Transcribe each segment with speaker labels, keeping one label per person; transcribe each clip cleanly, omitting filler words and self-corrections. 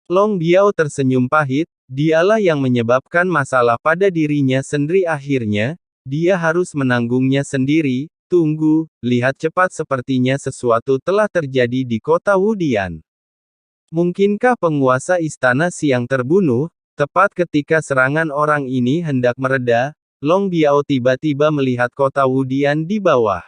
Speaker 1: Long Biao tersenyum pahit, dialah yang menyebabkan masalah pada dirinya sendiri akhirnya, dia harus menanggungnya sendiri. Tunggu, lihat cepat sepertinya sesuatu telah terjadi di kota Wudian. Mungkinkah penguasa istana Xiang terbunuh? Tepat ketika serangan orang ini hendak mereda, Long Biao tiba-tiba melihat kota Wudian di bawah.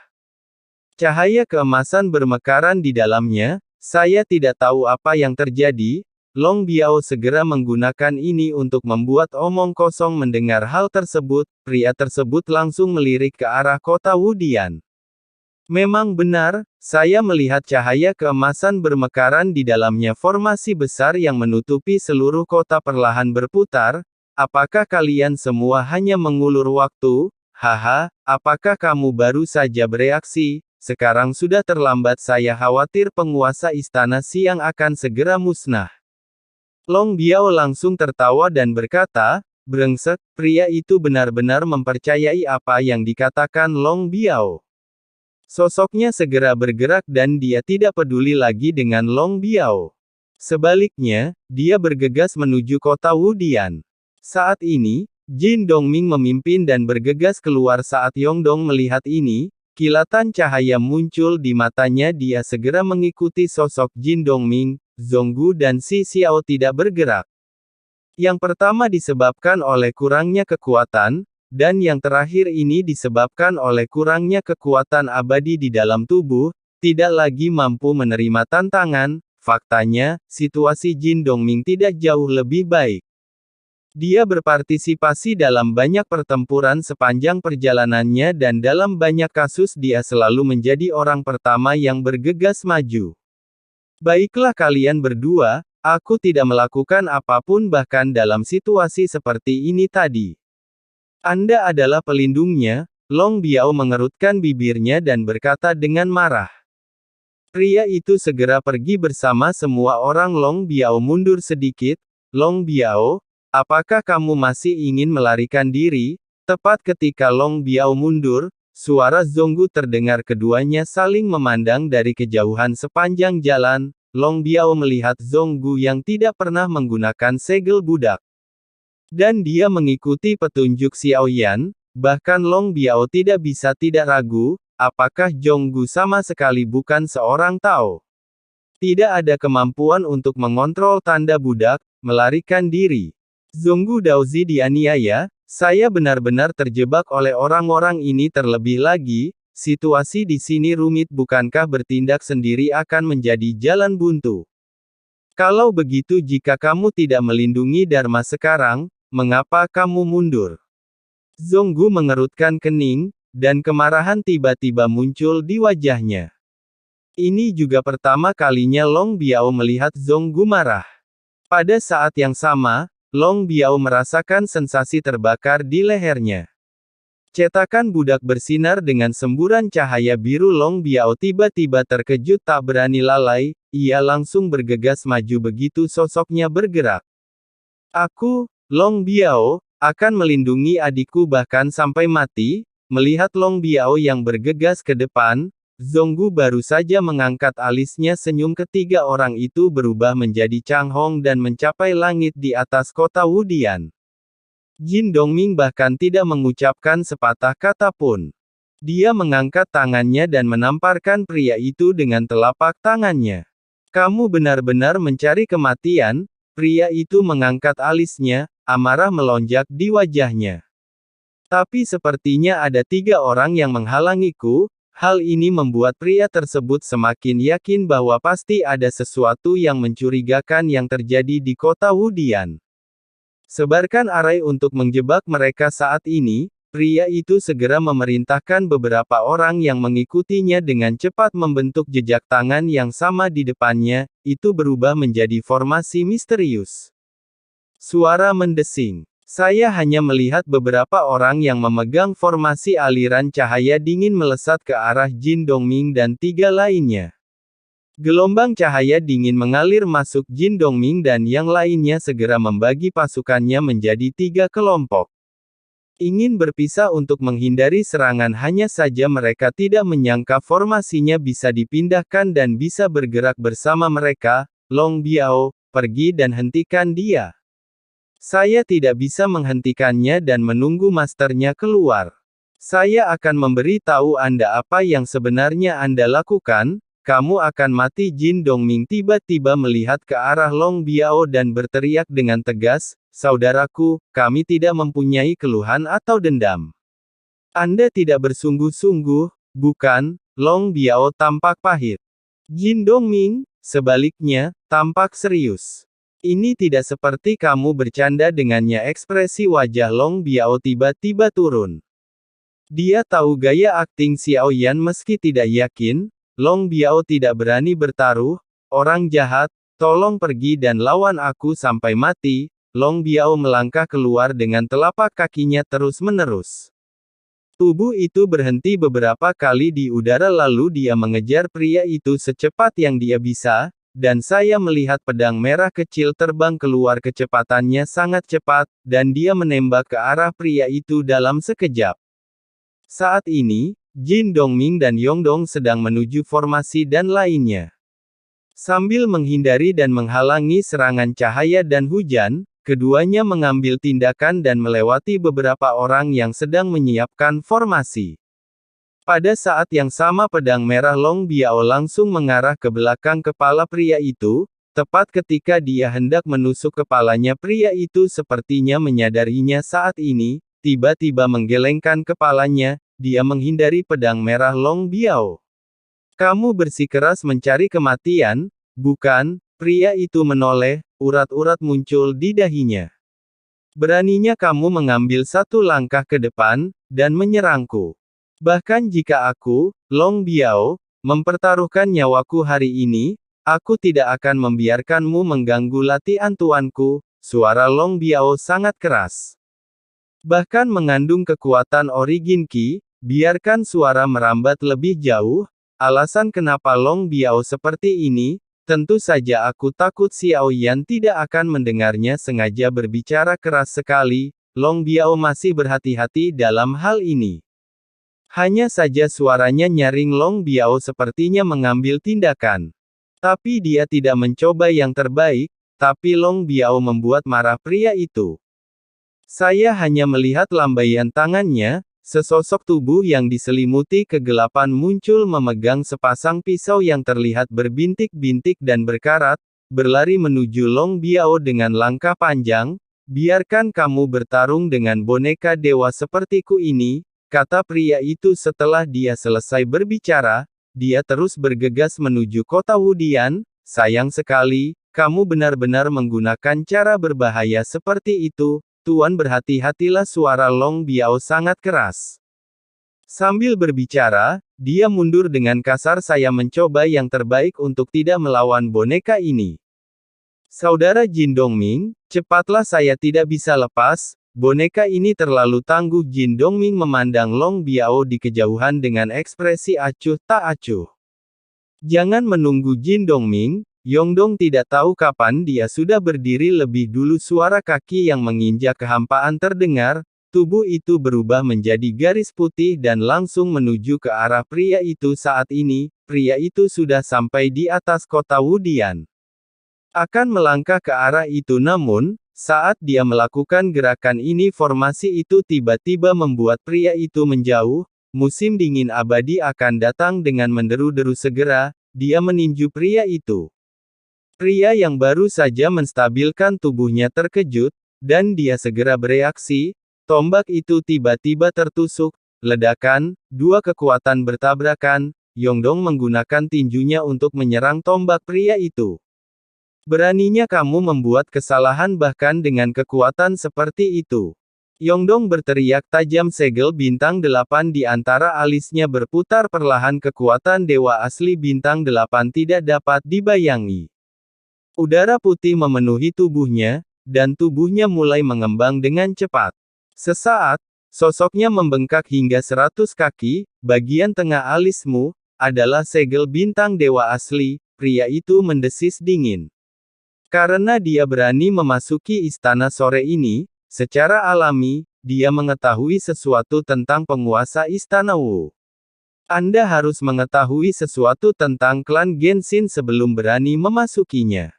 Speaker 1: Cahaya keemasan bermekaran di dalamnya. Saya tidak tahu apa yang terjadi. Long Biao segera menggunakan ini untuk membuat omong kosong mendengar hal tersebut. Pria tersebut langsung melirik ke arah kota Wudian. Memang benar, saya melihat cahaya keemasan bermekaran di dalamnya. Formasi besar yang menutupi seluruh kota perlahan berputar. Apakah kalian semua hanya mengulur waktu? Haha, apakah kamu baru saja bereaksi? Sekarang sudah terlambat. Saya khawatir penguasa istana Xiang akan segera musnah. Long Biao langsung tertawa dan berkata, "Brengsek, pria itu benar-benar mempercayai apa yang dikatakan Long Biao." Sosoknya segera bergerak dan dia tidak peduli lagi dengan Long Biao. Sebaliknya, dia bergegas menuju kota Wudian. Saat ini, Jin Dongming memimpin dan bergegas keluar. Saat Yongdong melihat ini, kilatan cahaya muncul di matanya. Dia segera mengikuti sosok Jin Dongming. Zonggu dan Si Xiao tidak bergerak. Yang pertama disebabkan oleh kurangnya kekuatan, dan yang terakhir ini disebabkan oleh kurangnya kekuatan abadi di dalam tubuh, tidak lagi mampu menerima tantangan. Faktanya, situasi Jin Dongming tidak jauh lebih baik. Dia berpartisipasi dalam banyak pertempuran sepanjang perjalanannya dan dalam banyak kasus dia selalu menjadi orang pertama yang bergegas maju. Baiklah kalian berdua, aku tidak melakukan apapun bahkan dalam situasi seperti ini tadi. Anda adalah pelindungnya. Long Biao mengerutkan bibirnya dan berkata dengan marah. Pria itu segera pergi bersama semua orang. Long Biao mundur sedikit. Long Biao, apakah kamu masih ingin melarikan diri? Tepat ketika Long Biao mundur, suara Zonggu terdengar. Keduanya saling memandang dari kejauhan sepanjang jalan. Long Biao melihat Zonggu yang tidak pernah menggunakan segel budak. Dan dia mengikuti petunjuk Xiao Yan. Bahkan Long Biao tidak bisa tidak ragu, apakah Zonggu sama sekali bukan seorang Tao. Tidak ada kemampuan untuk mengontrol tanda budak, melarikan diri. Zonggu Daozi dianiaya. Saya benar-benar terjebak oleh orang-orang ini. Terlebih lagi, situasi di sini rumit. Bukankah bertindak sendiri akan menjadi jalan buntu? Kalau begitu, jika kamu tidak melindungi Dharma sekarang, mengapa kamu mundur? Zonggu mengerutkan kening, dan kemarahan tiba-tiba muncul di wajahnya. Ini juga pertama kalinya Long Biao melihat Zonggu marah. Pada saat yang sama, Long Biao merasakan sensasi terbakar di lehernya. Cetakan budak bersinar dengan semburan cahaya biru. Long Biao tiba-tiba terkejut tak berani lalai, ia langsung bergegas maju begitu sosoknya bergerak. Aku, Long Biao, akan melindungi adikku bahkan sampai mati. Melihat Long Biao yang bergegas ke depan, Zonggu baru saja mengangkat alisnya. Senyum ketiga orang itu berubah menjadi Chang Hong dan mencapai langit di atas kota Wudian. Jin Dongming bahkan tidak mengucapkan sepatah kata pun. Dia mengangkat tangannya dan menamparkan pria itu dengan telapak tangannya. Kamu benar-benar mencari kematian? Pria itu mengangkat alisnya, amarah melonjak di wajahnya. Tapi sepertinya ada 3 orang yang menghalangiku. Hal ini membuat pria tersebut semakin yakin bahwa pasti ada sesuatu yang mencurigakan yang terjadi di kota Wudian. Sebarkan arai untuk menjebak mereka saat ini. Pria itu segera memerintahkan beberapa orang yang mengikutinya dengan cepat membentuk jejak tangan yang sama di depannya. Itu berubah menjadi formasi misterius. Suara mendesing. Saya hanya melihat beberapa orang yang memegang formasi aliran cahaya dingin melesat ke arah Jin Dongming dan 3 lainnya. Gelombang cahaya dingin mengalir masuk Jin Dongming dan yang lainnya segera membagi pasukannya menjadi 3 kelompok. Ingin berpisah untuk menghindari serangan, hanya saja mereka tidak menyangka formasinya bisa dipindahkan dan bisa bergerak bersama mereka. Long Biao, pergi dan hentikan dia. Saya tidak bisa menghentikannya dan menunggu masternya keluar. Saya akan memberi tahu Anda apa yang sebenarnya Anda lakukan. Kamu akan mati. Jin Dongming tiba-tiba melihat ke arah Long Biao dan berteriak dengan tegas, "Saudaraku, kami tidak mempunyai keluhan atau dendam. Anda tidak bersungguh-sungguh, bukan?" Long Biao tampak pahit. Jin Dongming, sebaliknya, tampak serius. "Ini tidak seperti kamu bercanda dengannya." Ekspresi wajah Long Biao tiba-tiba turun. Dia tahu gaya akting Xiao Yan meski tidak yakin, Long Biao tidak berani bertaruh. "Orang jahat, tolong pergi dan lawan aku sampai mati." Long Biao melangkah keluar dengan telapak kakinya terus-menerus. Tubuh itu berhenti beberapa kali di udara lalu dia mengejar pria itu secepat yang dia bisa. Dan saya melihat pedang merah kecil terbang keluar. Kecepatannya sangat cepat, dan dia menembak ke arah pria itu dalam sekejap. Saat ini, Jin Dongming dan Yongdong sedang menuju formasi dan lainnya. Sambil menghindari dan menghalangi serangan cahaya dan hujan, keduanya mengambil tindakan dan melewati beberapa orang yang sedang menyiapkan formasi. Pada saat yang sama pedang merah Long Biao langsung mengarah ke belakang kepala pria itu, tepat ketika dia hendak menusuk kepalanya. Pria itu sepertinya menyadarinya saat ini, tiba-tiba menggelengkan kepalanya, dia menghindari pedang merah Long Biao. "Kamu bersikeras mencari kematian, bukan?" Pria itu menoleh, urat-urat muncul di dahinya. "Beraninya kamu mengambil satu langkah ke depan, dan menyerangku. Bahkan jika aku, Long Biao, mempertaruhkan nyawaku hari ini, aku tidak akan membiarkanmu mengganggu latihan tuanku." Suara Long Biao sangat keras. Bahkan mengandung kekuatan origin Qi. Biarkan suara merambat lebih jauh. Alasan kenapa Long Biao seperti ini, tentu saja aku takut Xiao Yan tidak akan mendengarnya. Sengaja berbicara keras sekali, Long Biao masih berhati-hati dalam hal ini. Hanya saja suaranya nyaring. Long Biao sepertinya mengambil tindakan. Tapi dia tidak mencoba yang terbaik, tapi Long Biao membuat marah pria itu. Saya hanya melihat lambaian tangannya, sesosok tubuh yang diselimuti kegelapan muncul memegang sepasang pisau yang terlihat berbintik-bintik dan berkarat, berlari menuju Long Biao dengan langkah panjang. "Biarkan kamu bertarung dengan boneka dewa sepertiku ini," kata pria itu setelah dia selesai berbicara. Dia terus bergegas menuju kota Wudian. "Sayang sekali, kamu benar-benar menggunakan cara berbahaya seperti itu, Tuan." Berhati-hatilah. Suara Long Biao sangat keras. Sambil berbicara, dia mundur dengan kasar. "Saya mencoba yang terbaik untuk tidak melawan boneka ini. Saudara Jin Dongming, cepatlah, saya tidak bisa lepas. Boneka ini terlalu tangguh." Jin Dongming memandang Long Biao di kejauhan dengan ekspresi acuh tak acuh. Jangan menunggu Jin Dongming, Yongdong tidak tahu kapan dia sudah berdiri lebih dulu. Suara kaki yang menginjak kehampaan terdengar, tubuh itu berubah menjadi garis putih dan langsung menuju ke arah pria itu. Saat ini, pria itu sudah sampai di atas kota Wudian. Akan melangkah ke arah itu, namun, saat dia melakukan gerakan ini formasi itu tiba-tiba membuat pria itu menjauh. Musim dingin abadi akan datang dengan menderu-deru. Segera, dia meninju pria itu. Pria yang baru saja menstabilkan tubuhnya terkejut, dan dia segera bereaksi. Tombak itu tiba-tiba tertusuk. Ledakan, dua kekuatan bertabrakan. Yongdong menggunakan tinjunya untuk menyerang tombak pria itu. "Beraninya kamu membuat kesalahan bahkan dengan kekuatan seperti itu." Yongdong berteriak tajam. Segel bintang 8 di antara alisnya berputar perlahan. Kekuatan dewa asli bintang 8 tidak dapat dibayangi. Udara putih memenuhi tubuhnya, dan tubuhnya mulai mengembang dengan cepat. Sesaat, sosoknya membengkak hingga 100 kaki. "Bagian tengah alismu adalah segel bintang dewa asli." Pria itu mendesis dingin. Karena dia berani memasuki istana sore ini, secara alami, dia mengetahui sesuatu tentang penguasa istana Wu. Anda harus mengetahui sesuatu tentang klan Genshin sebelum berani memasukinya.